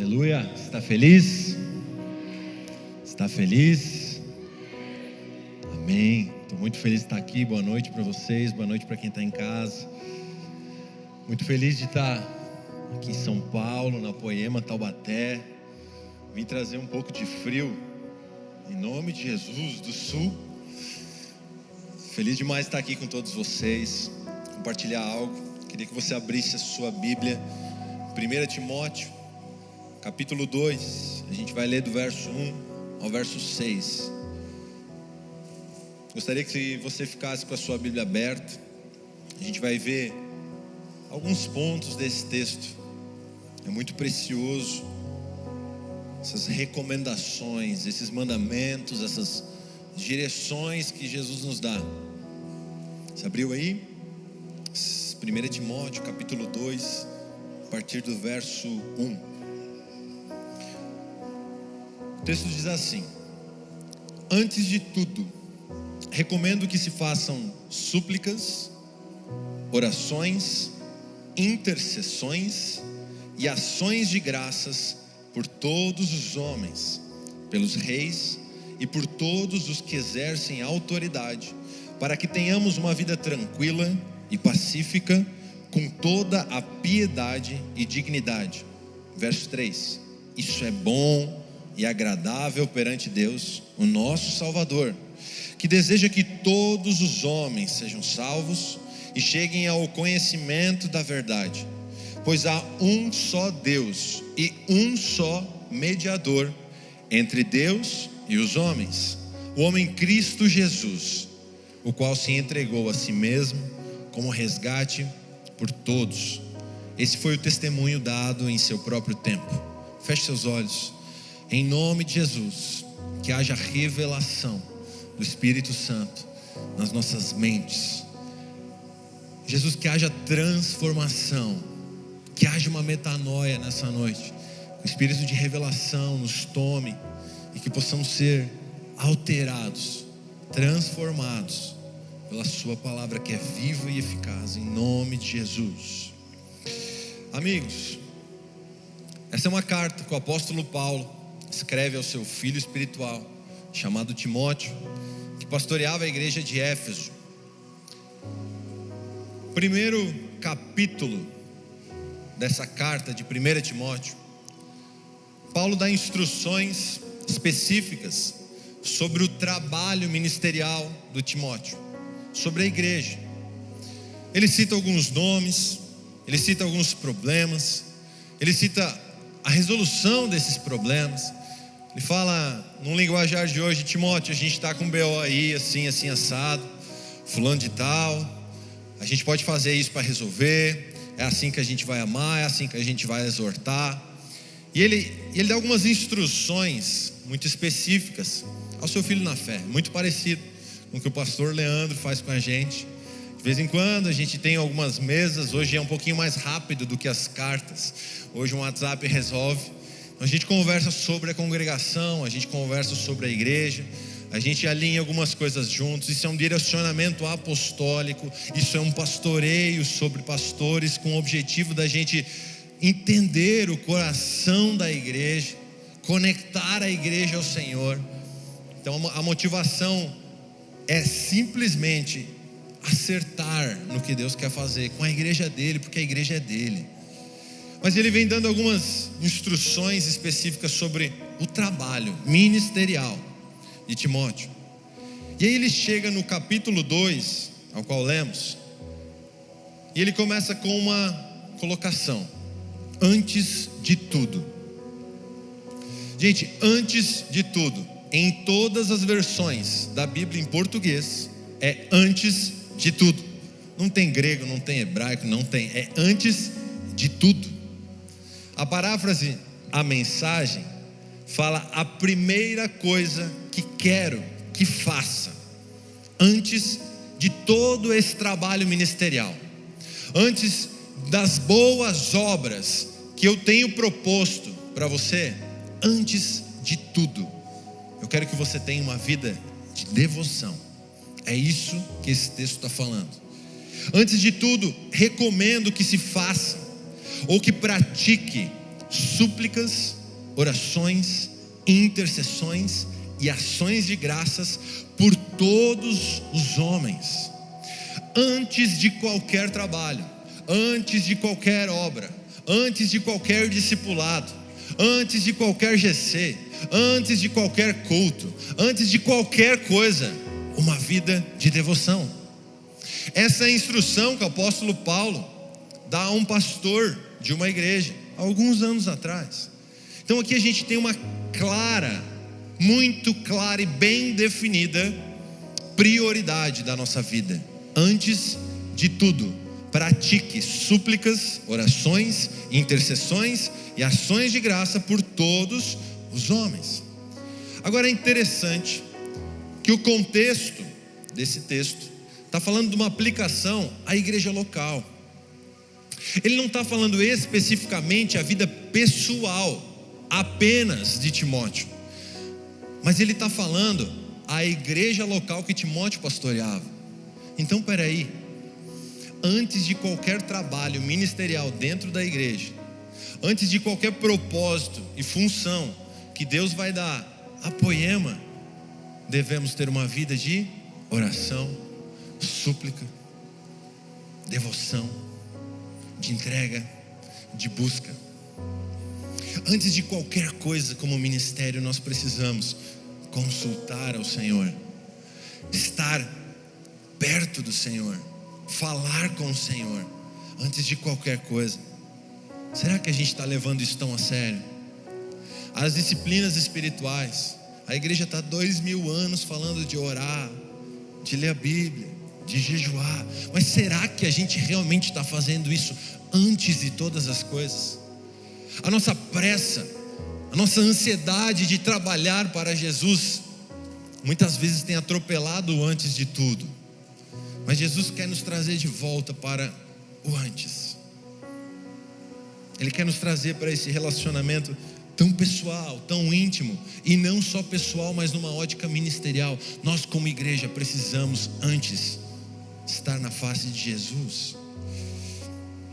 Aleluia, está feliz? Está feliz? Amém. Estou muito feliz de estar aqui. Boa noite para vocês, boa noite para quem está em casa. Muito feliz de estar aqui em São Paulo, na Poema, Taubaté. Vim trazer um pouco de frio, em nome de Jesus, do Sul. Feliz demais estar aqui com todos vocês, compartilhar algo. Queria que você abrisse a sua Bíblia, 1 Timóteo, capítulo 2. A gente vai ler do verso 1 ao verso 6. Gostaria que você ficasse com a sua Bíblia aberta. A gente vai ver alguns pontos desse texto. É muito precioso. Essas recomendações, esses mandamentos, essas direções que Jesus nos dá. Você abriu aí? 1 Timóteo capítulo 2, a partir do verso 1. O texto diz assim: antes de tudo, recomendo que se façam súplicas, orações, intercessões e ações de graças por todos os homens, pelos reis e por todos os que exercem autoridade, para que tenhamos uma vida tranquila e pacífica, com toda a piedade e dignidade. Verso 3: isso é bom e agradável perante Deus, o nosso Salvador, que deseja que todos os homens sejam salvos e cheguem ao conhecimento da verdade. Pois há um só Deus e um só mediador entre Deus e os homens, o homem Cristo Jesus, o qual se entregou a si mesmo como resgate por todos. Esse foi o testemunho dado em seu próprio tempo. Feche seus olhos. Em nome de Jesus, que haja revelação do Espírito Santo nas nossas mentes. Jesus, que haja transformação, que haja uma metanoia nessa noite. O Espírito de revelação nos tome e que possamos ser alterados, transformados pela sua palavra, que é viva e eficaz, em nome de Jesus. Amigos, essa é uma carta que o apóstolo Paulo escreve ao seu filho espiritual, chamado Timóteo, que pastoreava a igreja de Éfeso. O primeiro capítulo dessa carta de 1 Timóteo, Paulo dá instruções específicas sobre o trabalho ministerial do Timóteo, sobre a igreja. Ele cita alguns nomes, ele cita alguns problemas, ele cita a resolução desses problemas. Ele fala, num linguajar de hoje: Timóteo, a gente está com BO aí, assim, assim, assado, fulano de tal, a gente pode fazer isso para resolver, é assim que a gente vai amar, é assim que a gente vai exortar. E ele dá algumas instruções muito específicas ao seu filho na fé, muito parecido com o que o pastor Leandro faz com a gente. De vez em quando a gente tem algumas mesas. Hoje é um pouquinho mais rápido do que as cartas. Hoje um WhatsApp resolve. A gente conversa sobre a congregação, a gente conversa sobre a igreja, a gente alinha algumas coisas juntos. Isso é um direcionamento apostólico, isso é um pastoreio sobre pastores, com o objetivo da gente entender o coração da igreja, conectar a igreja ao Senhor. Então a motivação é simplesmente acertar no que Deus quer fazer com a igreja dele, porque a igreja é dele. Mas ele vem dando algumas instruções específicas sobre o trabalho ministerial de Timóteo. E aí ele chega no capítulo 2, ao qual lemos, e ele começa com uma colocação: antes de tudo. Gente, antes de tudo, em todas as versões da Bíblia em português, é antes de tudo. Não tem grego, não tem hebraico, não tem, é antes de tudo. A paráfrase, a mensagem, fala: a primeira coisa que quero que faça, antes de todo esse trabalho ministerial, antes das boas obras que eu tenho proposto para você, antes de tudo, eu quero que você tenha uma vida de devoção. É isso que esse texto está falando. Antes de tudo, recomendo que se faça ou que pratique súplicas, orações, intercessões e ações de graças por todos os homens. Antes de qualquer trabalho, antes de qualquer obra, antes de qualquer discipulado, antes de qualquer GC, antes de qualquer culto, antes de qualquer coisa, uma vida de devoção. Essa é a instrução que o apóstolo Paulo dá a um pastor de uma igreja, alguns anos atrás. Então aqui a gente tem uma clara, muito clara e bem definida prioridade da nossa vida. Antes de tudo, pratique súplicas, orações, intercessões e ações de graça por todos os homens. Agora é interessante que o contexto desse texto está falando de uma aplicação à igreja local. Ele não está falando especificamente a vida pessoal apenas de Timóteo, mas ele está falando a igreja local que Timóteo pastoreava. Então peraí, antes de qualquer trabalho ministerial dentro da igreja, antes de qualquer propósito e função que Deus vai dar a Poema, devemos ter uma vida de oração, súplica, devoção, de entrega, de busca. Antes de qualquer coisa como ministério, nós precisamos consultar ao Senhor, estar perto do Senhor, falar com o Senhor, antes de qualquer coisa. Será que a gente está levando isso tão a sério? As disciplinas espirituais, a igreja está 2000 anos falando de orar, de ler a Bíblia, de jejuar, mas será que a gente realmente está fazendo isso antes de todas as coisas? A nossa pressa, a nossa ansiedade de trabalhar para Jesus, muitas vezes tem atropelado o antes de tudo. Mas Jesus quer nos trazer de volta para o antes. Ele quer nos trazer para esse relacionamento tão pessoal, tão íntimo, e não só pessoal, mas numa ótica ministerial. Nós como igreja precisamos antes estar na face de Jesus.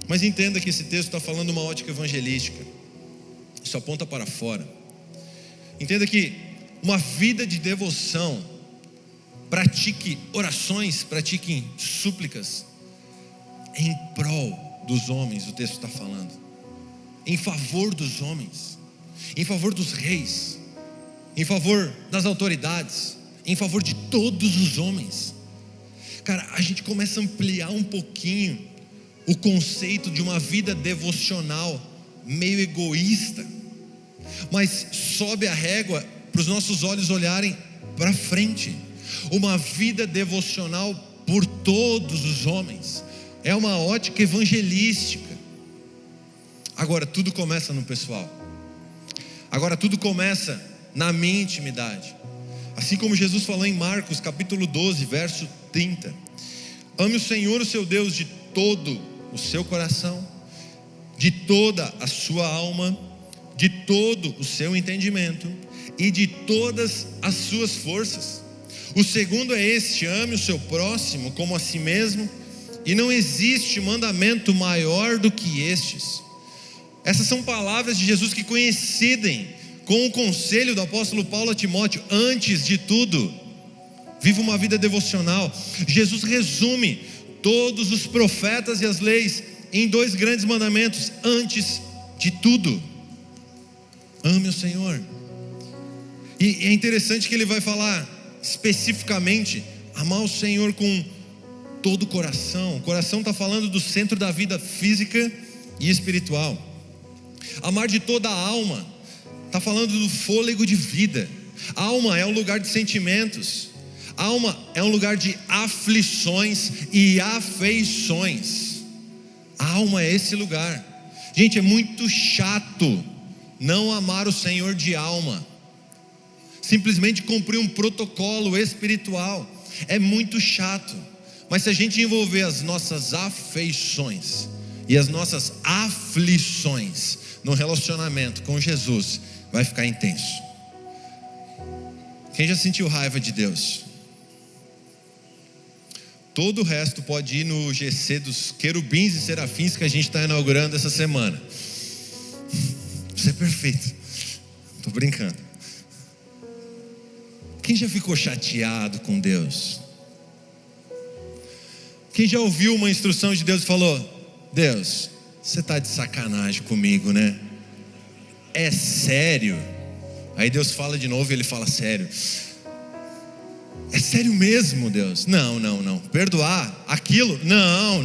Mas entenda que esse texto está falando uma ótica evangelística. Isso aponta para fora. Entenda que uma vida de devoção, pratique orações, pratique súplicas em prol dos homens. O texto está falando em favor dos homens, em favor dos reis, em favor das autoridades, em favor de todos os homens. Cara, a gente começa a ampliar um pouquinho o conceito de uma vida devocional meio egoísta, mas sobe a régua para os nossos olhos olharem para frente. Uma vida devocional por todos os homens é uma ótica evangelística. Agora tudo começa no pessoal. Agora tudo começa na minha intimidade. Assim como Jesus falou em Marcos capítulo 12, verso 30. Ame o Senhor, o seu Deus, de todo o seu coração, de toda a sua alma, de todo o seu entendimento e de todas as suas forças. O segundo é este: ame o seu próximo como a si mesmo, e não existe mandamento maior do que estes. Essas são palavras de Jesus que coincidem com o conselho do apóstolo Paulo a Timóteo. Antes de tudo, viva uma vida devocional. Jesus resume todos os profetas e as leis em dois grandes mandamentos: antes de tudo, ame o Senhor. E é interessante que ele vai falar especificamente amar o Senhor com todo o coração. O coração está falando do centro da vida física e espiritual. Amar de toda a alma está falando do fôlego de vida. Alma é um lugar de sentimentos. Alma é um lugar de aflições e afeições. A alma é esse lugar. Gente, é muito chato não amar o Senhor de alma, simplesmente cumprir um protocolo espiritual. É muito chato. Mas se a gente envolver as nossas afeições e as nossas aflições no relacionamento com Jesus, vai ficar intenso. Quem já sentiu raiva de Deus? Todo o resto pode ir no GC dos querubins e serafins que a gente está inaugurando essa semana. perfeito. Estou brincando. Quem já ficou chateado com Deus? Quem já ouviu uma instrução de Deus e falou: Deus, você está de sacanagem comigo, né? É sério? Aí Deus fala de novo e ele fala: sério. É sério mesmo, Deus? Não. Perdoar aquilo? Não.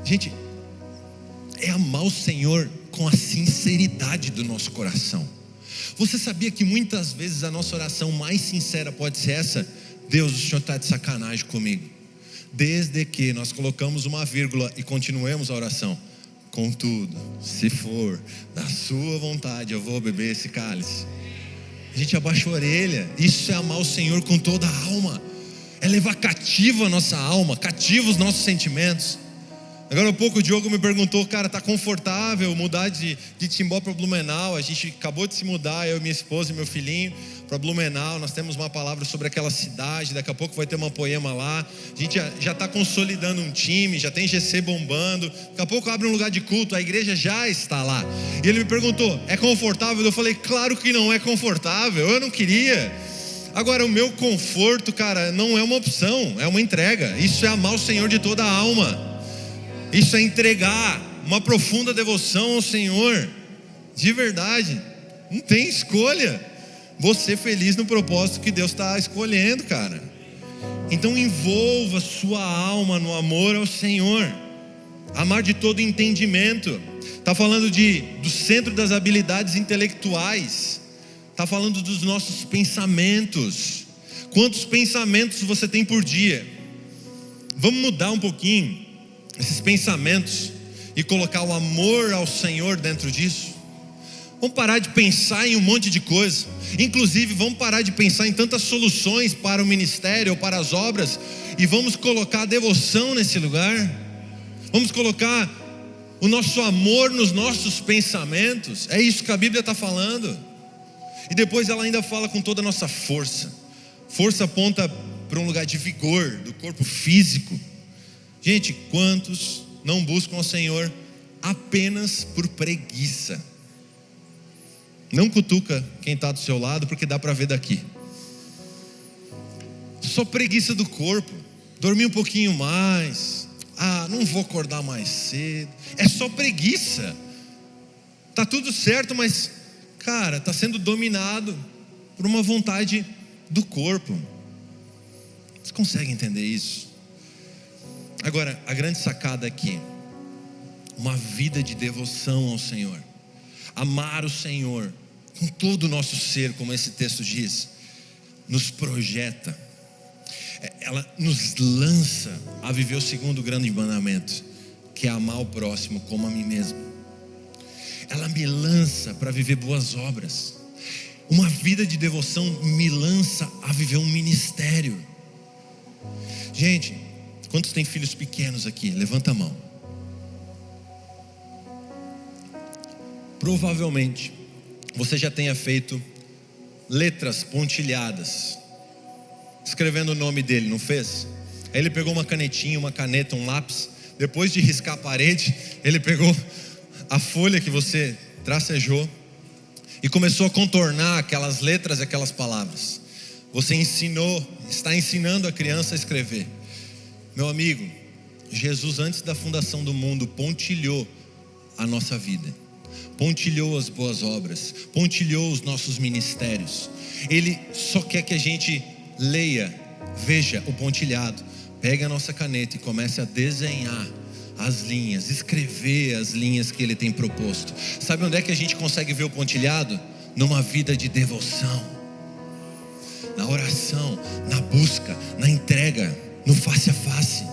Gente, é amar o Senhor com a sinceridade do nosso coração. Você sabia que muitas vezes a nossa oração mais sincera pode ser essa: Deus, o Senhor está de sacanagem comigo. Desde que nós colocamos uma vírgula e continuemos a oração: contudo, se for da sua vontade, eu vou beber esse cálice. A gente abaixa a orelha. Isso é amar o Senhor com toda a alma. É levar cativa a nossa alma, cativa os nossos sentimentos. Agora há pouco o Diogo me perguntou: cara, tá confortável mudar de Timbó para Blumenau? A gente acabou de se mudar, eu, minha esposa e meu filhinho, para Blumenau. Nós temos uma palavra sobre aquela cidade. Daqui a pouco vai ter uma poema lá. A gente já está consolidando um time, já tem GC bombando. Daqui a pouco abre um lugar de culto, a igreja já está lá. E ele me perguntou: é confortável? Eu falei: claro que não é confortável, eu não queria. Agora, o meu conforto, cara, não é uma opção, é uma entrega. Isso é amar o Senhor de toda a alma. Isso é entregar uma profunda devoção ao Senhor, de verdade. Não tem escolha. Você feliz no propósito que Deus está escolhendo, cara. Então envolva sua alma no amor ao Senhor. Amar de todo entendimento. Está falando do centro das habilidades intelectuais. Está falando dos nossos pensamentos. Quantos pensamentos você tem por dia? Vamos mudar um pouquinho esses pensamentos e colocar o amor ao Senhor dentro disso. Vamos parar de pensar em um monte de coisa. Inclusive vamos parar de pensar em tantas soluções para o ministério ou para as obras, e vamos colocar a devoção nesse lugar. Vamos colocar o nosso amor nos nossos pensamentos. É isso que a Bíblia está falando. E depois ela ainda fala com toda a nossa força. Força aponta para um lugar de vigor do corpo físico. Gente, quantos não buscam o Senhor apenas por preguiça? Não cutuca quem está do seu lado, porque dá para ver daqui. Só preguiça do corpo. Dormir um pouquinho mais. Não vou acordar mais cedo. É só preguiça. Tá tudo certo, mas, cara, está sendo dominado por uma vontade do corpo. Você consegue entender isso? Agora, a grande sacada aqui: uma vida de devoção ao Senhor. Amar o Senhor com todo o nosso ser, como esse texto diz, nos projeta. Ela nos lança a viver o segundo grande mandamento, que é amar o próximo como a mim mesmo. Ela me lança para viver boas obras. Uma vida de devoção me lança a viver um ministério. Gente, quantos têm filhos pequenos aqui? Levanta a mão. Provavelmente você já tenha feito letras pontilhadas, escrevendo o nome dele, não fez? Aí ele pegou uma canetinha, uma caneta, um lápis. Depois de riscar a parede, ele pegou a folha que você tracejou e começou a contornar aquelas letras e aquelas palavras. Você está ensinando a criança a escrever. Meu amigo, Jesus, antes da fundação do mundo, pontilhou a nossa vida, pontilhou as boas obras, pontilhou os nossos ministérios. Ele só quer que a gente leia, veja o pontilhado, pegue a nossa caneta e comece a desenhar as linhas, escrever as linhas que Ele tem proposto. Sabe onde é que a gente consegue ver o pontilhado? Numa vida de devoção, na oração, na busca, na entrega, no face a face.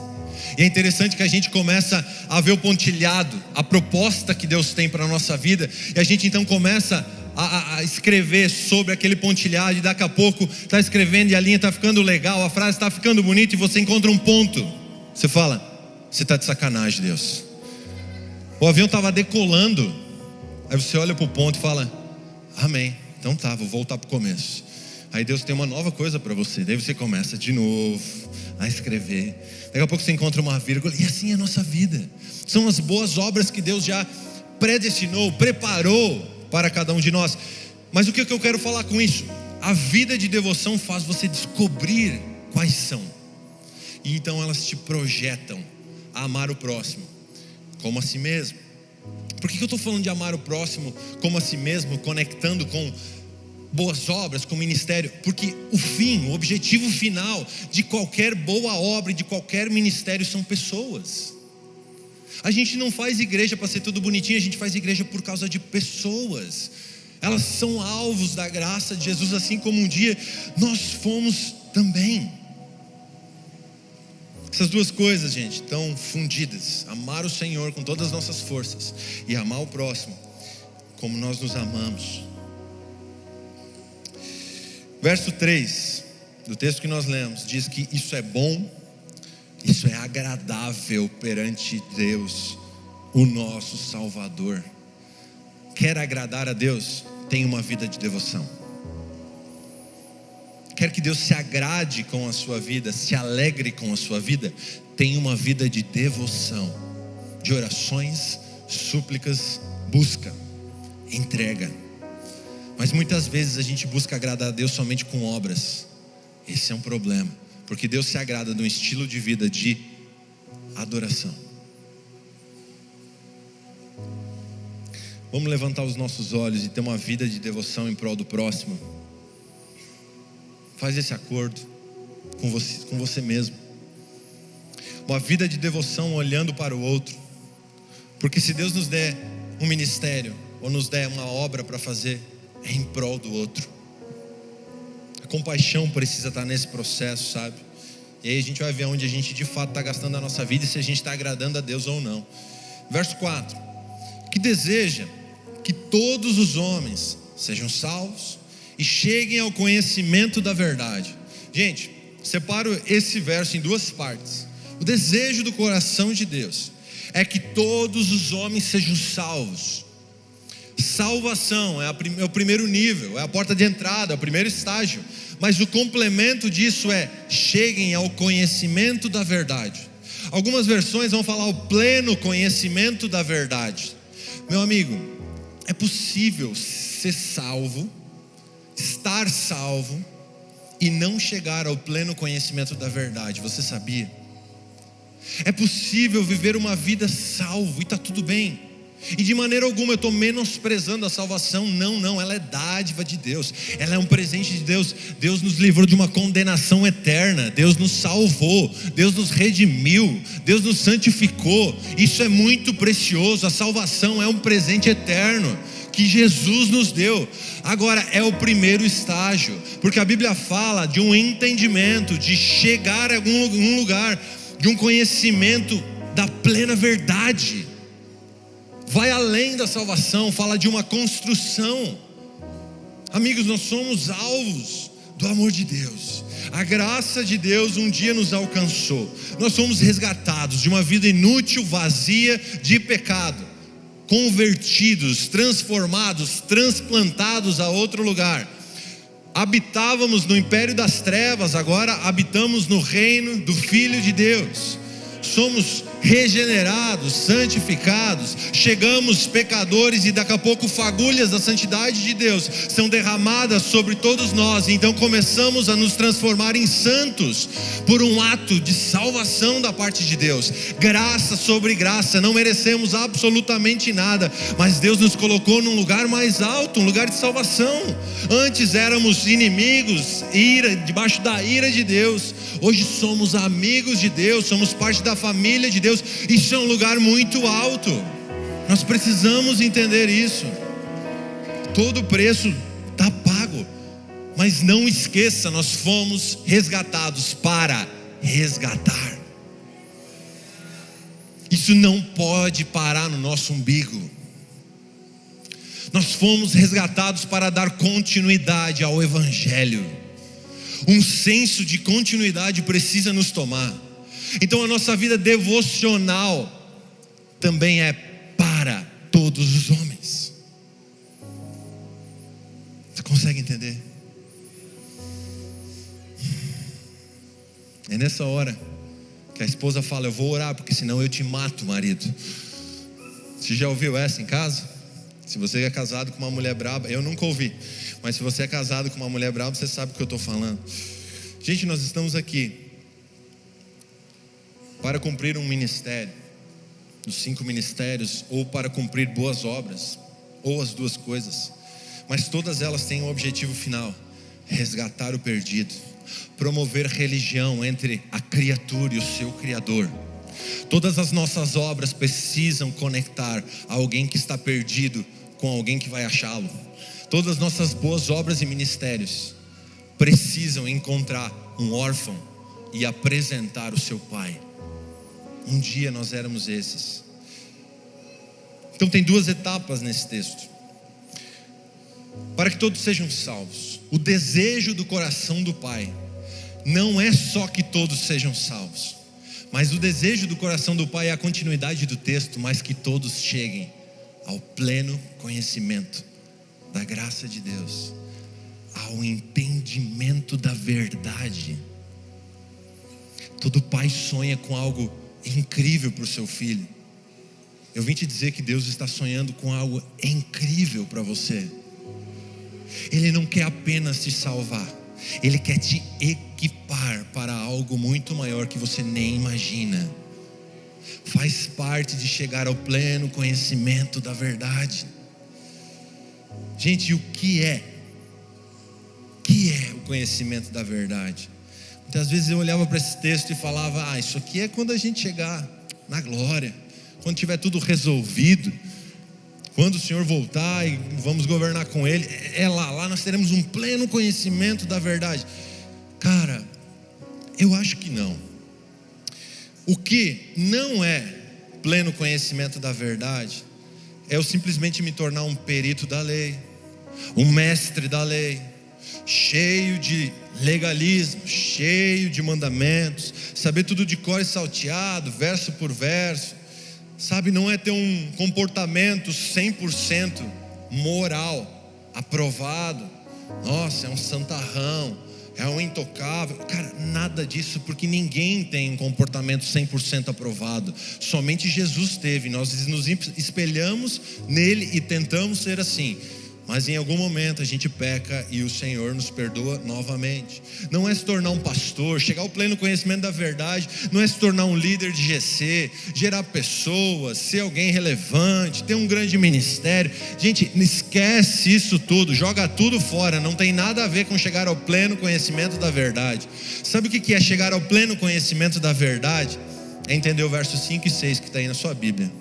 E é interessante que a gente começa a ver o pontilhado, a proposta que Deus tem para a nossa vida, e a gente então começa a escrever sobre aquele pontilhado, e daqui a pouco está escrevendo e a linha está ficando legal, a frase está ficando bonita, e você encontra um ponto. Você fala: você está de sacanagem, Deus. O avião estava decolando, aí você olha para o ponto e fala: amém, então tá, vou voltar para o começo. Aí Deus tem uma nova coisa para você. Daí você começa de novo. a escrever. Daqui a pouco você encontra uma vírgula, e assim é a nossa vida. São as boas obras que Deus já predestinou, preparou para cada um de nós. Mas o que eu quero falar com isso? A vida de devoção faz você descobrir quais são, e então elas te projetam a amar o próximo como a si mesmo. Por que eu estou falando de amar o próximo como a si mesmo, conectando com boas obras, com ministério? Porque o objetivo final de qualquer boa obra e de qualquer ministério são pessoas. A gente não faz igreja para ser tudo bonitinho, a gente faz igreja por causa de pessoas. Elas são alvos da graça de Jesus, assim como um dia nós fomos também. Essas duas coisas, gente, estão fundidas. Amar o Senhor com todas as nossas forças e amar o próximo como nós nos amamos. Verso 3 do texto que nós lemos diz que isso é bom, isso é agradável perante Deus, o nosso Salvador. Quer agradar a Deus? Tenha uma vida de devoção. Quer que Deus se agrade com a sua vida, se alegre com a sua vida? Tenha uma vida de devoção, de orações, súplicas, busca, entrega. Mas muitas vezes a gente busca agradar a Deus somente com obras. Esse é um problema, porque Deus se agrada de um estilo de vida de adoração. Vamos levantar os nossos olhos e ter uma vida de devoção em prol do próximo. Faz esse acordo com você mesmo. Uma vida de devoção olhando para o outro. Porque se Deus nos der um ministério ou nos der uma obra para fazer, é em prol do outro. A compaixão precisa estar nesse processo, sabe? E aí a gente vai ver onde a gente de fato está gastando a nossa vida e se a gente está agradando a Deus ou não. Verso 4: que deseja que todos os homens sejam salvos e cheguem ao conhecimento da verdade. Gente, separo esse verso em duas partes. O desejo do coração de Deus é que todos os homens sejam salvos. Salvação é o primeiro nível, é a porta de entrada, é o primeiro estágio. Mas o complemento disso é: cheguem ao conhecimento da verdade. Algumas versões vão falar o pleno conhecimento da verdade. Meu amigo, é possível ser salvo, estar salvo e não chegar ao pleno conhecimento da verdade. Você sabia? É possível viver uma vida salvo e está tudo bem. E de maneira alguma eu estou menosprezando a salvação. Não, ela é dádiva de Deus, ela é um presente de Deus. Deus nos livrou de uma condenação eterna, Deus nos salvou, Deus nos redimiu, Deus nos santificou. Isso é muito precioso. A salvação é um presente eterno que Jesus nos deu. Agora é o primeiro estágio, porque a Bíblia fala de um entendimento, de chegar a algum lugar, de um conhecimento da plena verdade. Vai além da salvação, fala de uma construção. Amigos, nós somos alvos do amor de Deus. A graça de Deus um dia nos alcançou. Nós fomos resgatados de uma vida inútil, vazia, de pecado, convertidos, transformados, transplantados a outro lugar. Habitávamos no império das trevas, agora habitamos no reino do Filho de Deus. Somos regenerados, santificados, chegamos pecadores e daqui a pouco fagulhas da santidade de Deus são derramadas sobre todos nós. Então começamos a nos transformar em santos por um ato de salvação da parte de Deus. Graça sobre graça, não merecemos absolutamente nada, mas Deus nos colocou num lugar mais alto, um lugar de salvação. Antes éramos inimigos, debaixo da ira de Deus. Hoje somos amigos de Deus, somos parte da família de Deus. Isso é um lugar muito alto. Nós precisamos entender isso. Todo preço está pago, mas não esqueça, nós fomos resgatados para resgatar. Isso não pode parar no nosso umbigo. Nós fomos resgatados para dar continuidade ao Evangelho. Um senso de continuidade precisa nos tomar. Então a nossa vida devocional também é para todos os homens. Você consegue entender? É nessa hora que a esposa fala: eu vou orar, porque senão eu te mato, marido. Você já ouviu essa em casa? Se você é casado com uma mulher braba, eu nunca ouvi, mas se você é casado com uma mulher braba, você sabe o que eu estou falando. Gente, nós estamos aqui para cumprir um ministério, dos 5 ministérios, ou para cumprir boas obras, ou as duas coisas, mas todas elas têm um objetivo final: resgatar o perdido, promover religião entre a criatura e o seu Criador. Todas as nossas obras precisam conectar alguém que está perdido com alguém que vai achá-lo. Todas as nossas boas obras e ministérios precisam encontrar um órfão e apresentar o seu pai. Um dia nós éramos esses. Então tem 2 etapas nesse texto. Para que todos sejam salvos, o desejo do coração do Pai não é só que todos sejam salvos, mas o desejo do coração do Pai é a continuidade do texto, mas que todos cheguem ao pleno conhecimento da graça de Deus, ao entendimento da verdade. Todo pai sonha com algo incrível para o seu filho. Eu vim te dizer que Deus está sonhando com algo incrível para você. Ele não quer apenas te salvar, Ele quer te equipar para algo muito maior que você nem imagina. Faz parte de chegar ao pleno conhecimento da verdade. Gente, o que é o conhecimento da verdade? Muitas vezes eu olhava para esse texto e falava: isso aqui é quando a gente chegar na glória, quando tiver tudo resolvido, quando o Senhor voltar e vamos governar com Ele, lá nós teremos um pleno conhecimento da verdade. Cara, eu acho que não. O que não é pleno conhecimento da verdade é eu simplesmente me tornar um perito da lei, um mestre da lei, cheio de legalismo, cheio de mandamentos, saber tudo de cor e salteado, verso por verso. Sabe, não é ter um comportamento 100% moral, aprovado. Nossa, é um santarrão, é um intocável. Cara, nada disso, porque ninguém tem um comportamento 100% aprovado. Somente Jesus teve. Nós nos espelhamos nele e tentamos ser assim. Mas em algum momento a gente peca e o Senhor nos perdoa novamente. Não é se tornar um pastor, chegar ao pleno conhecimento da verdade. Não é se tornar um líder de GC, gerar pessoas, ser alguém relevante, ter um grande ministério. Gente, esquece isso tudo, joga tudo fora. Não tem nada a ver com chegar ao pleno conhecimento da verdade. Sabe o que é chegar ao pleno conhecimento da verdade? É entender o verso 5 e 6 que está aí na sua Bíblia.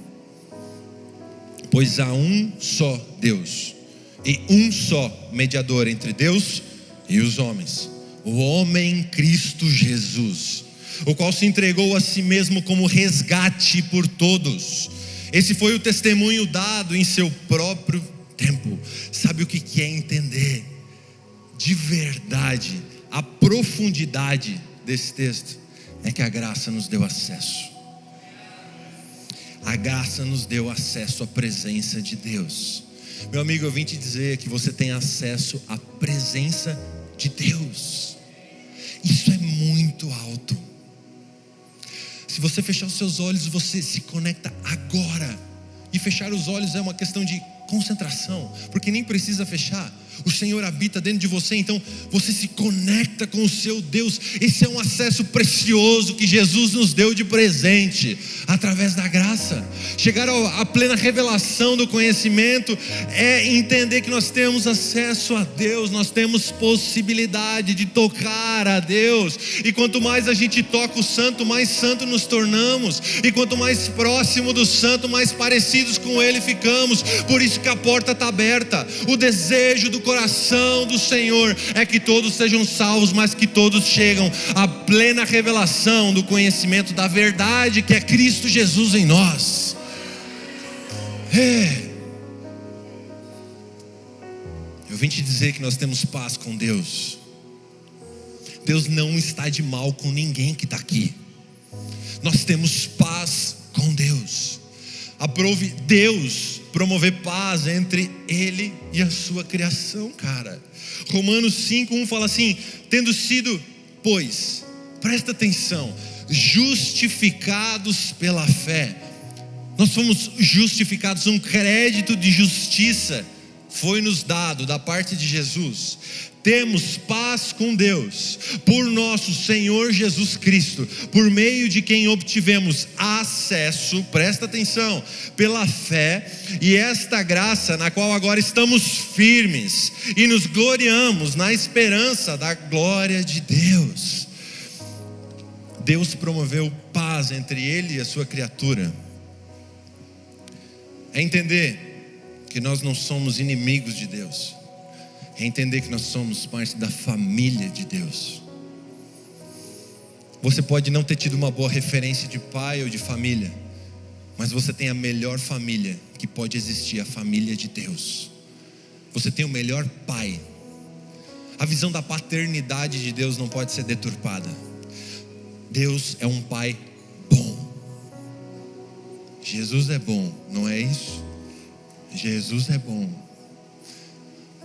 Pois há um só Deus e um só mediador entre Deus e os homens, o homem Cristo Jesus, o qual se entregou a si mesmo como resgate por todos. Esse foi o testemunho dado em seu próprio tempo. Sabe o que é entender de verdade a profundidade desse texto? É que a graça nos deu acesso. A graça nos deu acesso à presença de Deus. Meu amigo, eu vim te dizer que você tem acesso à presença de Deus. Isso é muito alto. Se você fechar os seus olhos, você se conecta agora. E fechar os olhos é uma questão de concentração, porque nem precisa fechar. O Senhor habita dentro de você, então você se conecta com o seu Deus. Esse é um acesso precioso que Jesus nos deu de presente, através da graça. Chegar à plena revelação do conhecimento é entender que nós temos acesso a Deus, nós temos possibilidade de tocar a Deus. E quanto mais a gente toca o santo, mais santo nos tornamos. E quanto mais próximo do santo, mais parecidos com Ele ficamos. Por isso que a porta está aberta. O desejo do coração do Senhor é que todos sejam salvos, mas que todos chegam à plena revelação do conhecimento da verdade, que é Cristo Jesus em nós. Eu vim te dizer que nós temos paz com Deus. Deus não está de mal com ninguém que está aqui. Nós temos paz com Deus. Aprove Deus promover paz entre Ele e a sua criação, cara. Romanos 5:1 fala assim: tendo sido, pois, Presta atenção, justificados pela fé. Nós fomos justificados, um crédito de justiça foi nos dado da parte de Jesus. Temos paz com Deus, por nosso Senhor Jesus Cristo, por meio de quem obtivemos acesso, presta atenção, pela fé, e esta graça na qual agora estamos firmes, e nos gloriamos na esperança da glória de Deus. Deus promoveu paz entre Ele e a sua criatura. É entender que nós não somos inimigos de Deus, é entender que nós somos parte da família de Deus. Você pode não ter tido uma boa referência de pai ou de família, mas você tem a melhor família que pode existir, a família de Deus. Você tem o melhor pai. A visão da paternidade de Deus não pode ser deturpada. Deus é um pai bom. Jesus é bom, não é isso? Jesus é bom.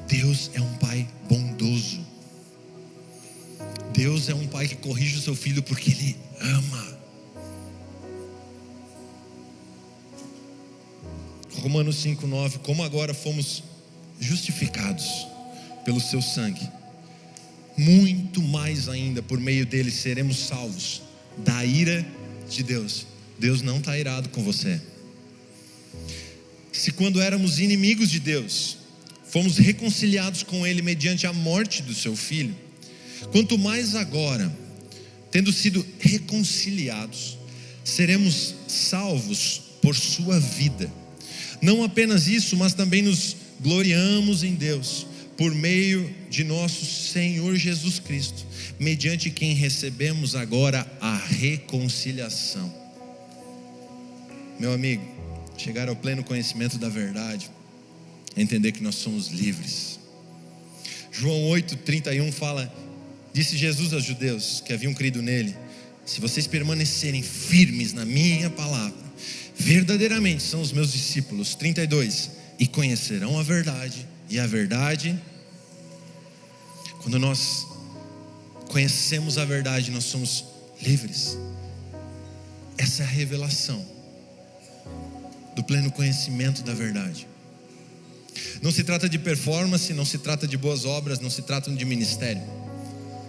Deus é um pai bondoso. Deus é um pai que corrige o seu filho porque Ele ama. Romanos 5:9, como agora fomos justificados pelo seu sangue, muito mais ainda por meio dele seremos salvos da ira de Deus. Deus não está irado com você. Se quando éramos inimigos de Deus, fomos reconciliados com Ele mediante a morte do seu Filho, quanto mais agora, tendo sido reconciliados, seremos salvos por sua vida. Não apenas isso, mas também nos gloriamos em Deus, por meio de nosso Senhor Jesus Cristo, mediante quem recebemos agora a reconciliação. Meu amigo, chegar ao pleno conhecimento da verdade é entender que nós somos livres. João 8:31 fala: disse Jesus aos judeus que haviam crido nele: se vocês permanecerem firmes na minha palavra, verdadeiramente são os meus discípulos. 32, e conhecerão a verdade, e a verdade, quando nós conhecemos a verdade, nós somos livres. Essa é a revelação do pleno conhecimento da verdade. Não se trata de performance, não se trata de boas obras, não se trata de ministério.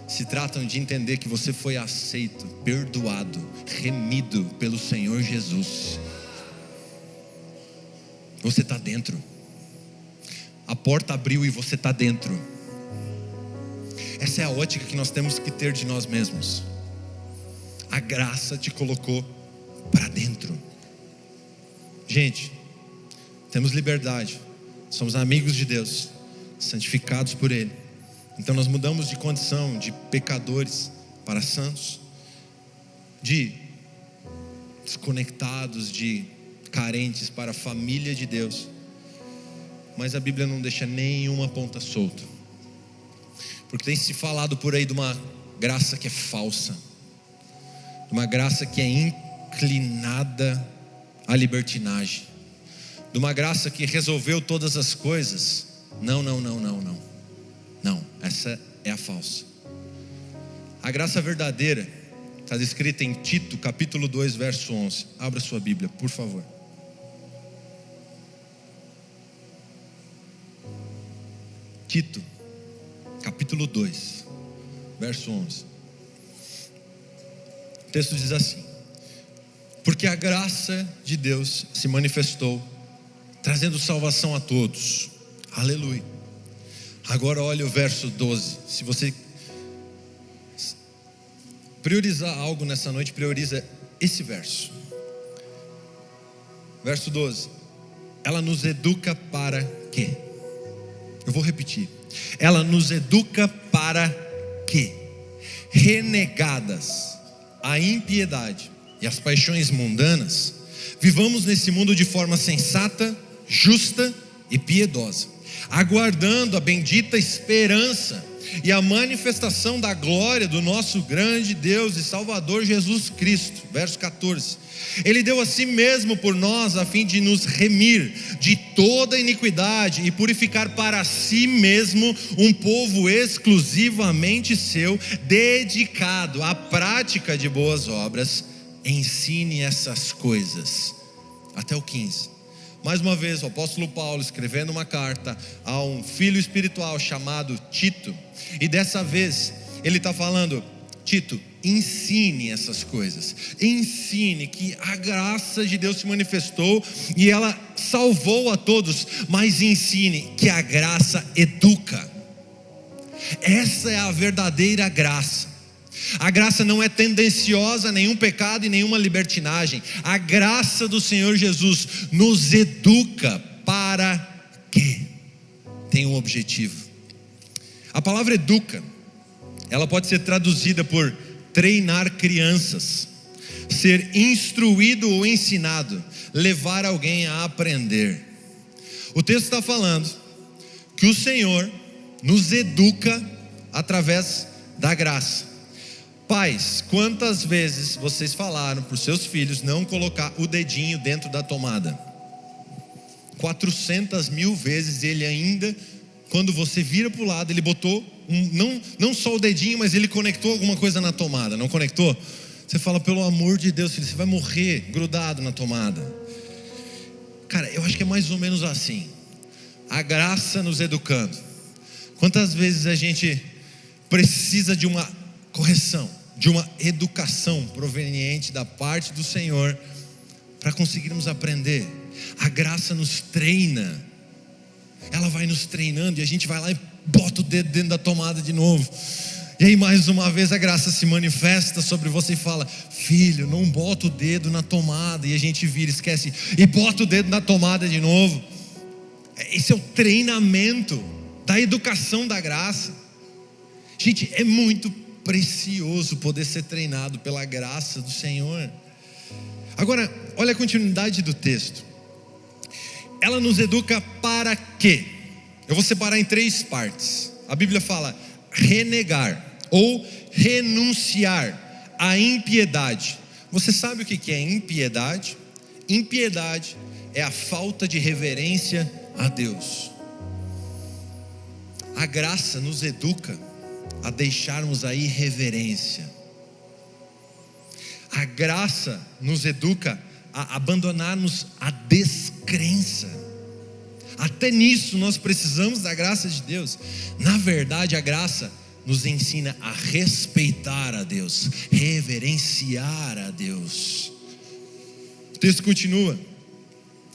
Se tratam de entender que você foi aceito, perdoado, remido pelo Senhor Jesus. Você está dentro. A porta abriu e você está dentro. Essa é a ótica que nós temos que ter de nós mesmos. A graça te colocou para dentro. Gente, temos liberdade, somos amigos de Deus, santificados por Ele. Então nós mudamos de condição de pecadores para santos, de desconectados, de carentes para a família de Deus. Mas a Bíblia não deixa nenhuma ponta solta, porque tem se falado por aí de uma graça que é falsa, de uma graça que é inclinada à libertinagem, de uma graça que resolveu todas as coisas. Não, essa é a falsa. A graça verdadeira está descrita em Tito, capítulo 2, verso 11. Abra sua Bíblia, por favor. Tito, capítulo 2, verso 11. O texto diz assim: porque a graça de Deus se manifestou, trazendo salvação a todos. Aleluia. Agora olha o verso 12. Se você priorizar algo nessa noite, prioriza esse verso. Verso 12. Ela nos educa para quê? Eu vou repetir. Ela nos educa para quê? Renegadas a impiedade e as paixões mundanas, vivamos nesse mundo de forma sensata, justa e piedosa, aguardando a bendita esperança e a manifestação da glória do nosso grande Deus e Salvador Jesus Cristo. Verso 14. Ele deu a si mesmo por nós, a fim de nos remir de toda iniquidade e purificar para si mesmo um povo exclusivamente seu, dedicado à prática de boas obras. Ensine essas coisas. Até o 15. Mais uma vez, o apóstolo Paulo escrevendo uma carta a um filho espiritual chamado Tito. E dessa vez, ele está falando: Tito, ensine essas coisas. Ensine que a graça de Deus se manifestou e ela salvou a todos. Mas ensine que a graça educa. Essa é a verdadeira graça. A graça não é tendenciosa a nenhum pecado e nenhuma libertinagem. A graça do Senhor Jesus nos educa para quê? Tem um objetivo. A palavra educa, ela pode ser traduzida por treinar crianças, ser instruído ou ensinado, levar alguém a aprender. O texto está falando que o Senhor nos educa através da graça. Pais, quantas vezes vocês falaram para os seus filhos não colocar o dedinho dentro da tomada? 400.000 vezes. Ele ainda, quando você vira para o lado, ele botou não só o dedinho, mas ele conectou alguma coisa na tomada. Não conectou? Você fala: pelo amor de Deus, filho, você vai morrer grudado na tomada. Cara, eu acho que é mais ou menos assim. A graça nos educando. Quantas vezes a gente precisa de uma correção, de uma educação proveniente da parte do Senhor para conseguirmos aprender? A graça nos treina. Ela vai nos treinando e a gente vai lá e bota o dedo dentro da tomada de novo. E aí mais uma vez a graça se manifesta sobre você e fala: filho, não bota o dedo na tomada. E a gente vira, esquece e bota o dedo na tomada de novo. Esse é o treinamento da educação da graça. Gente, é muito precioso poder ser treinado pela graça do Senhor. Agora, olha a continuidade do texto. Ela nos educa para quê? Eu vou separar em 3 partes. A Bíblia fala renegar ou renunciar à impiedade. Você sabe o que é impiedade? Impiedade é a falta de reverência a Deus. A graça nos educa a deixarmos a irreverência. A graça nos educa a abandonarmos a descrença. Até nisso nós precisamos da graça de Deus. Na verdade, a graça nos ensina a respeitar a Deus, reverenciar a Deus. O texto continua.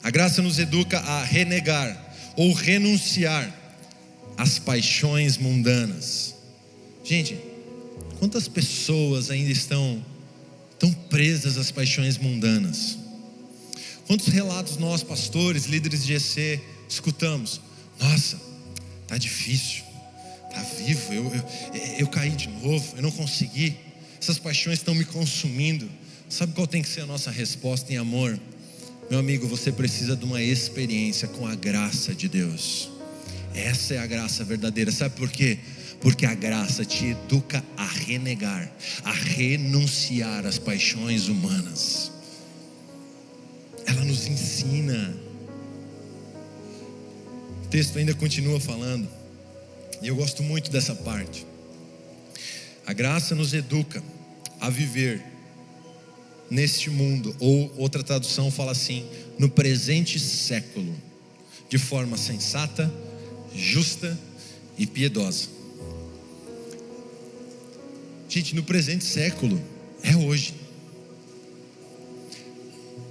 A graça nos educa a renegar ou renunciar às paixões mundanas. Gente, quantas pessoas ainda estão tão presas às paixões mundanas? Quantos relatos nós, pastores, líderes de GC, escutamos? Nossa, tá difícil, tá vivo, eu caí de novo, eu não consegui, essas paixões estão me consumindo. Sabe qual tem que ser a nossa resposta em amor? Meu amigo, você precisa de uma experiência com a graça de Deus. Essa é a graça verdadeira. Sabe por quê? Porque a graça te educa a renegar, a renunciar às paixões humanas. Ela nos ensina. O texto ainda continua falando, e eu gosto muito dessa parte. A graça nos educa a viver neste mundo, ou outra tradução fala assim, no presente século, de forma sensata, justa e piedosa. Gente, no presente século é hoje.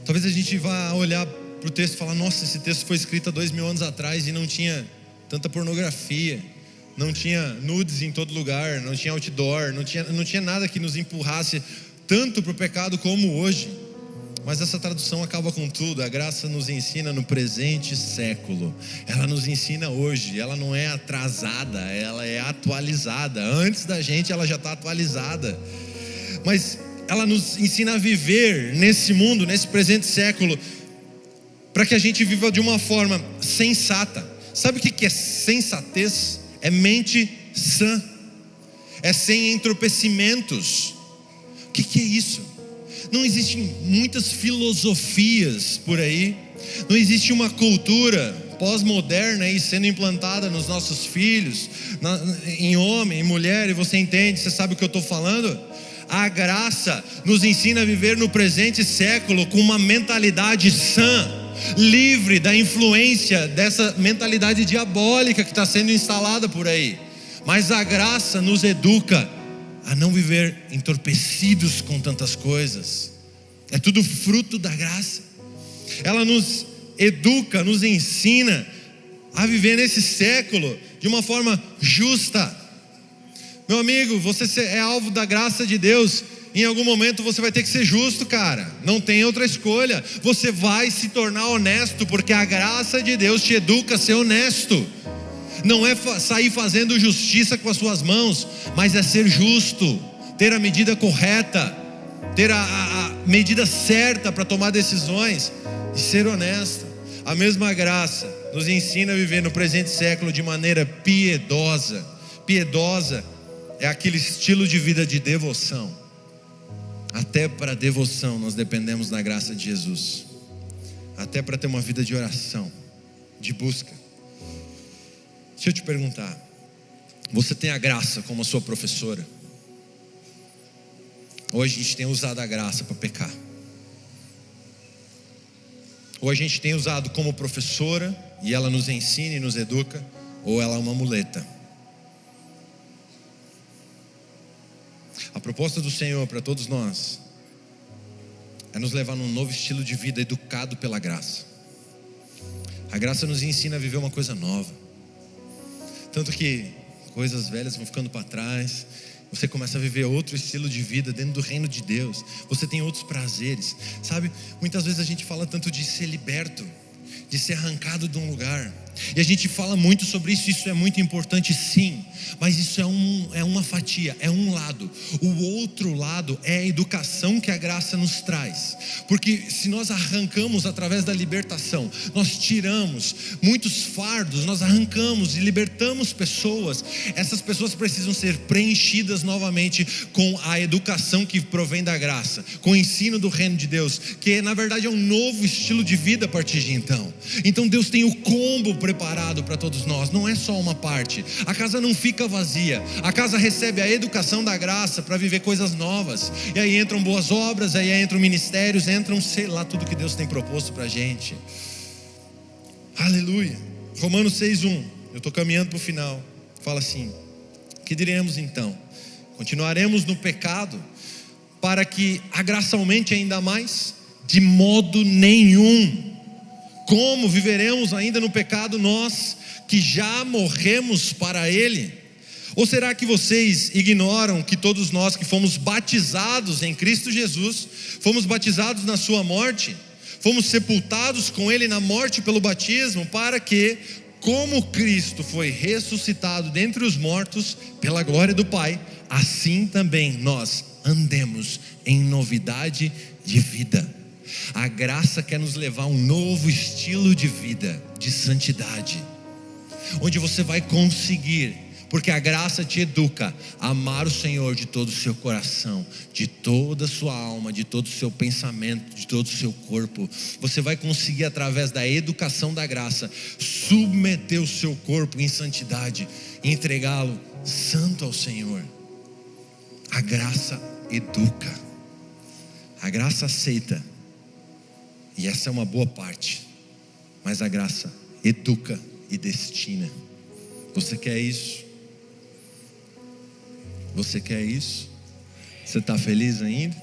Talvez a gente vá olhar para o texto e falar: nossa, esse texto foi escrito há 2000 anos atrás e não tinha tanta pornografia, não tinha nudes em todo lugar, não tinha outdoor, não tinha nada que nos empurrasse tanto para o pecado como hoje. Mas essa tradução acaba com tudo. A graça nos ensina no presente século. Ela nos ensina hoje. Ela não é atrasada, ela é atualizada. Antes da gente ela já está atualizada. Mas ela nos ensina a viver nesse mundo, nesse presente século, para que a gente viva de uma forma sensata. Sabe o que é sensatez? É mente sã. é sem entorpecimentos. O que é isso? Não existem muitas filosofias por aí, não existe uma cultura pós-moderna aí sendo implantada nos nossos filhos, em homem, em mulher, e você entende, você sabe o que eu estou falando? A graça nos ensina a viver no presente século com uma mentalidade sã, livre da influência dessa mentalidade diabólica que está sendo instalada por aí. Mas a graça nos educa a não viver entorpecidos com tantas coisas. É tudo fruto da graça. Ela nos educa, nos ensina a viver nesse século de uma forma justa. Meu amigo, você é alvo da graça de Deus. Em algum momento você vai ter que ser justo, cara. Não tem outra escolha. Você vai se tornar honesto, porque a graça de Deus te educa a ser honesto. Não é sair fazendo justiça com as suas mãos, mas é ser justo, ter a medida correta, ter a medida certa para tomar decisões e ser honesto. A mesma graça nos ensina a viver no presente século de maneira piedosa. Piedosa é aquele estilo de vida de devoção. Até para devoção nós dependemos da graça de Jesus. Até para ter uma vida de oração, de busca. Deixa eu te perguntar, você tem a graça como a sua professora? Ou a gente tem usado a graça para pecar? Ou a gente tem usado como professora e ela nos ensina e nos educa? Ou ela é uma muleta? A proposta do Senhor para todos nós é nos levar num novo estilo de vida educado pela graça. A graça nos ensina a viver uma coisa nova. Tanto que coisas velhas vão ficando para trás. Você começa a viver outro estilo de vida dentro do reino de Deus. Você tem outros prazeres, sabe? Muitas vezes a gente fala tanto de ser liberto, de ser arrancado de um lugar. E a gente fala muito sobre isso. Isso é muito importante, sim. Mas isso é uma fatia, é um lado. O outro lado é a educação que a graça nos traz. Porque se nós arrancamos através da libertação, nós tiramos muitos fardos, nós arrancamos e libertamos pessoas. Essas pessoas precisam ser preenchidas novamente com a educação que provém da graça, com o ensino do reino de Deus, que na verdade é um novo estilo de vida a partir de então. Então Deus tem o combo preparado para todos nós, não é só uma parte. A casa não fica vazia, a casa recebe a educação da graça para viver coisas novas. E aí entram boas obras, aí entram ministérios, entram sei lá tudo que Deus tem proposto para a gente. Aleluia. Romanos 6:1, eu estou caminhando para o final. Fala assim: que diremos então? Continuaremos no pecado para que a graça aumente ainda mais? De modo nenhum. Como viveremos ainda no pecado nós que já morremos para ele? Ou será que vocês ignoram que todos nós que fomos batizados em Cristo Jesus, fomos batizados na sua morte, fomos sepultados com ele na morte pelo batismo, para que, como Cristo foi ressuscitado dentre os mortos pela glória do Pai, assim também nós andemos em novidade de vida. A graça quer nos levar a um novo estilo de vida, de santidade, onde você vai conseguir, porque a graça te educa a amar o Senhor de todo o seu coração, de toda a sua alma, de todo o seu pensamento, de todo o seu corpo. Você vai conseguir, através da educação da graça, submeter o seu corpo em santidade e entregá-lo santo ao Senhor. A graça educa, a graça aceita, e essa é uma boa parte, mas a graça educa e destina. Você quer isso? Você quer isso? Você está feliz ainda?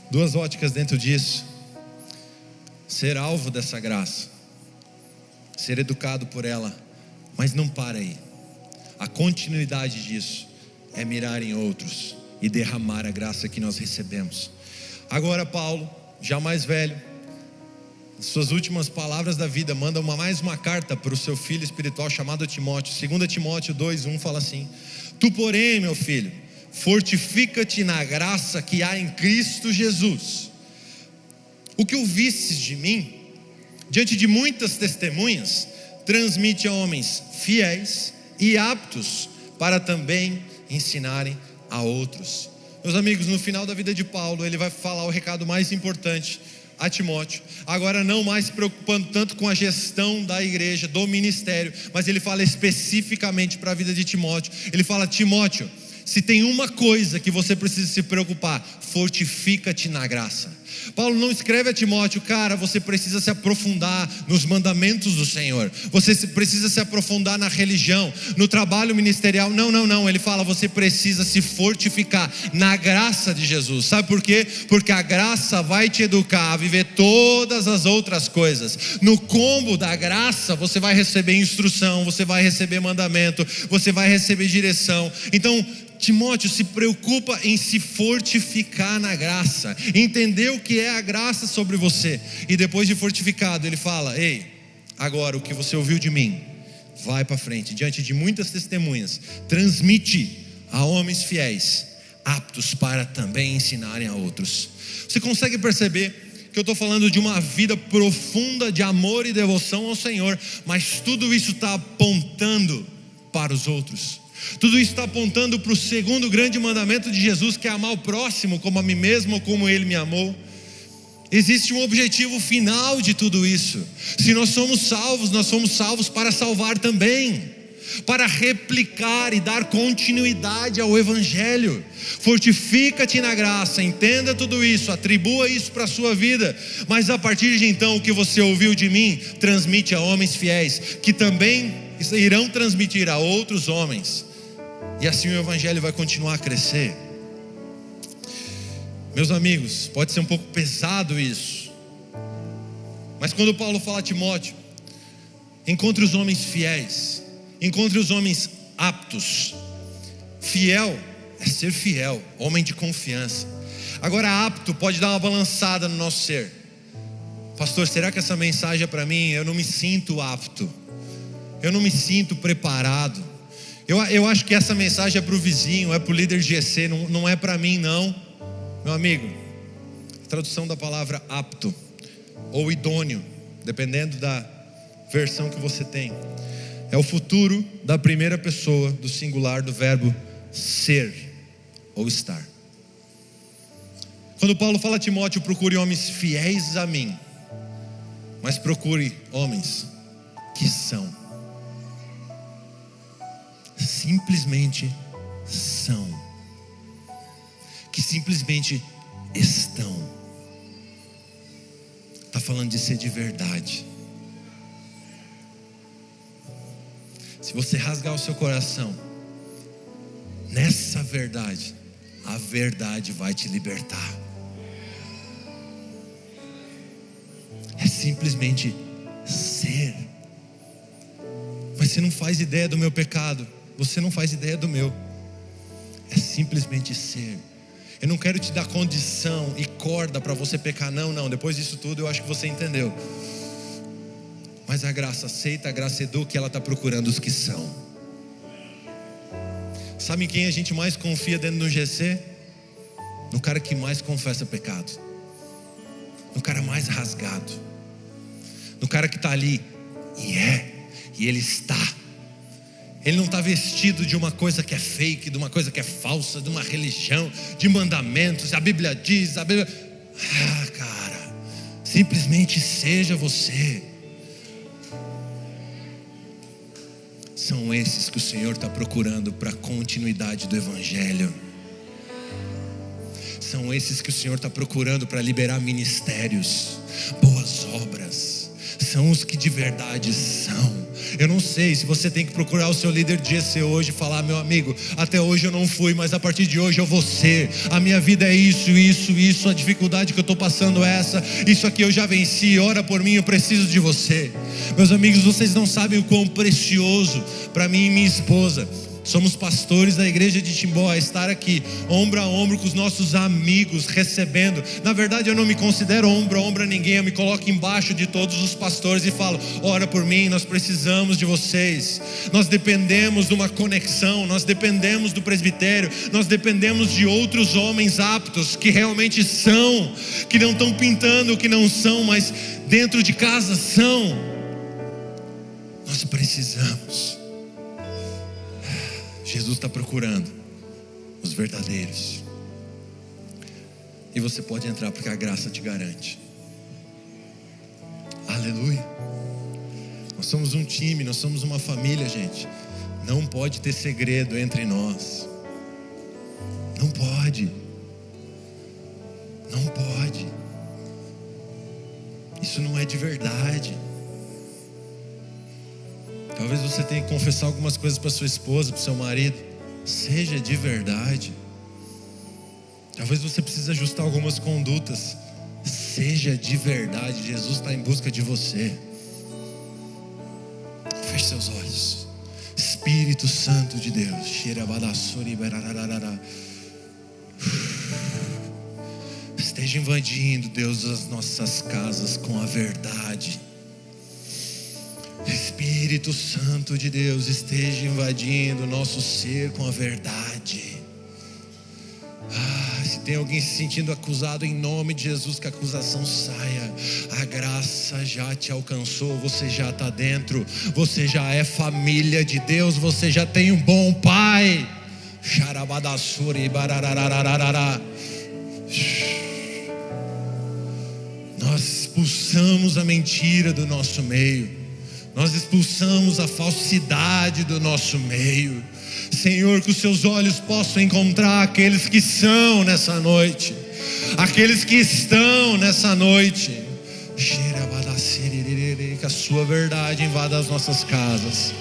Duas óticas dentro disso: ser alvo dessa graça, ser educado por ela, mas não para aí. A continuidade disso é mirar em outros e derramar a graça que nós recebemos. Agora Paulo, já mais velho, nas suas últimas palavras da vida, manda mais uma carta para o seu filho espiritual chamado Timóteo. 2 Timóteo 2:1 fala assim: tu porém, meu filho, fortifica-te na graça que há em Cristo Jesus. O que ouvistes de mim, diante de muitas testemunhas, transmite a homens fiéis e aptos para também ensinarem a outros. Meus amigos, no final da vida de Paulo, ele vai falar o recado mais importante a Timóteo, agora não mais se preocupando tanto com a gestão da igreja, do ministério, mas ele fala especificamente para a vida de Timóteo. Ele fala: Timóteo, se tem uma coisa que você precisa se preocupar, fortifica-te na graça. Paulo não escreve a Timóteo: cara, você precisa se aprofundar nos mandamentos do Senhor, você precisa se aprofundar na religião, no trabalho ministerial. Não, ele fala: você precisa se fortificar na graça de Jesus. Sabe por quê? Porque a graça vai te educar a viver todas as outras coisas. No combo da graça, você vai receber instrução, você vai receber mandamento, você vai receber direção. Então, Timóteo, se preocupa em se fortificar na graça, entender o que é a graça sobre você. E depois de fortificado, ele fala: ei, agora o que você ouviu de mim, vai para frente, diante de muitas testemunhas, transmite a homens fiéis, aptos para também ensinarem a outros. Você consegue perceber que eu estou falando de uma vida profunda de amor e devoção ao Senhor, mas tudo isso está apontando para os outros. Tudo isso está apontando para o segundo grande mandamento de Jesus, que é amar o próximo como a mim mesmo, ou como Ele me amou. Existe um objetivo final de tudo isso. Se nós somos salvos para salvar também, para replicar e dar continuidade ao Evangelho. Fortifica-te na graça, entenda tudo isso, atribua isso para a sua vida. Mas a partir de então, o que você ouviu de mim, transmite a homens fiéis, que também irão transmitir a outros homens. E assim o Evangelho vai continuar a crescer. Meus amigos, pode ser um pouco pesado isso, mas quando Paulo fala a Timóteo: encontre os homens fiéis, encontre os homens aptos. Fiel é ser fiel, homem de confiança. Agora, apto pode dar uma balançada no nosso ser. Pastor, será que essa mensagem é para mim? Eu não me sinto apto, eu não me sinto preparado. Eu acho que essa mensagem é para o vizinho, é para o líder de GC, não é para mim não. Meu amigo, a tradução da palavra apto ou idôneo, dependendo da versão que você tem, é o futuro da primeira pessoa do singular do verbo ser ou estar. Quando Paulo fala a Timóteo: procure homens fiéis a mim, mas procure homens que são. Simplesmente são, que simplesmente estão. Está falando de ser de verdade. Se você rasgar o seu coração nessa verdade, a verdade vai te libertar. É simplesmente ser. Mas você não faz ideia do meu pecado, você não faz ideia do meu. É simplesmente ser. Eu não quero te dar condição e corda para você pecar, não. Depois disso tudo eu acho que você entendeu. Mas a graça aceita, a graça educa, e ela está procurando os que são. Sabe em quem a gente mais confia dentro do GC? No cara que mais confessa pecado, no cara mais rasgado, no cara que está ali e ele está. Ele não está vestido de uma coisa que é fake, de uma coisa que é falsa, de uma religião, de mandamentos. A Bíblia diz, cara, simplesmente seja você. São esses que o Senhor está procurando para a continuidade do Evangelho. São esses que o Senhor está procurando para liberar ministérios, boas obras. São os que de verdade são. Eu não sei se você tem que procurar o seu líder de GC hoje e falar: meu amigo, até hoje eu não fui, mas a partir de hoje eu vou ser. A minha vida é isso, a dificuldade que eu estou passando é essa, isso aqui eu já venci, ora por mim, eu preciso de você. Meus amigos, vocês não sabem o quão precioso para mim e minha esposa, somos pastores da igreja de Timbó, estar aqui ombro a ombro com os nossos amigos, recebendo. Na verdade eu não me considero ombro a ombro a ninguém, eu me coloco embaixo de todos os pastores e falo: ora por mim, nós precisamos de vocês. Nós dependemos de uma conexão, nós dependemos do presbitério, nós dependemos de outros homens aptos, que realmente são, que não estão pintando o que não são, mas dentro de casa são. Nós precisamos. Jesus está procurando os verdadeiros. E você pode entrar porque a graça te garante. Aleluia. Nós somos um time, nós somos uma família, gente. Não pode ter segredo entre nós. Não pode. Não pode. Isso não é de verdade. Talvez você tenha que confessar algumas coisas para sua esposa, para o seu marido. Seja de verdade. Talvez você precise ajustar algumas condutas. Seja de verdade. Jesus está em busca de você. Feche seus olhos. Espírito Santo de Deus. Esteja invadindo, Deus, as nossas casas com a verdade. Espírito Santo de Deus, esteja invadindo o nosso ser com a verdade. Se tem alguém se sentindo acusado, em nome de Jesus, que a acusação saia. A graça já te alcançou, você já está dentro, você já é família de Deus, você já tem um bom pai. Nós expulsamos a mentira do nosso meio, nós expulsamos a falsidade do nosso meio. Senhor, que os seus olhos possam encontrar aqueles que são nessa noite, aqueles que estão nessa noite. Que a sua verdade invada as nossas casas,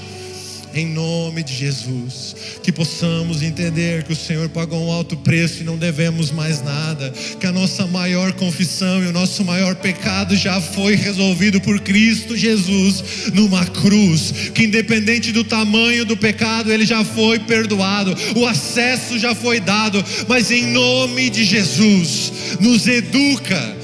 em nome de Jesus. Que possamos entender que o Senhor pagou um alto preço e não devemos mais nada, que a nossa maior confissão e o nosso maior pecado já foi resolvido por Cristo Jesus numa cruz, que independente do tamanho do pecado, ele já foi perdoado, o acesso já foi dado. Mas em nome de Jesus, nos educa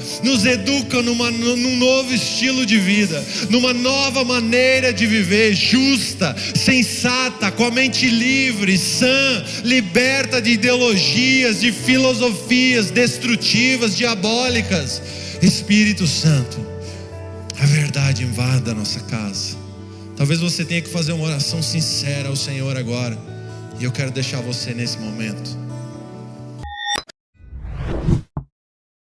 num novo estilo de vida, numa nova maneira de viver, justa, sensata, com a mente livre, sã, liberta de ideologias, de filosofias destrutivas, diabólicas. Espírito Santo, a verdade invada a nossa casa. Talvez você tenha que fazer uma oração sincera ao Senhor agora, e eu quero deixar você nesse momento.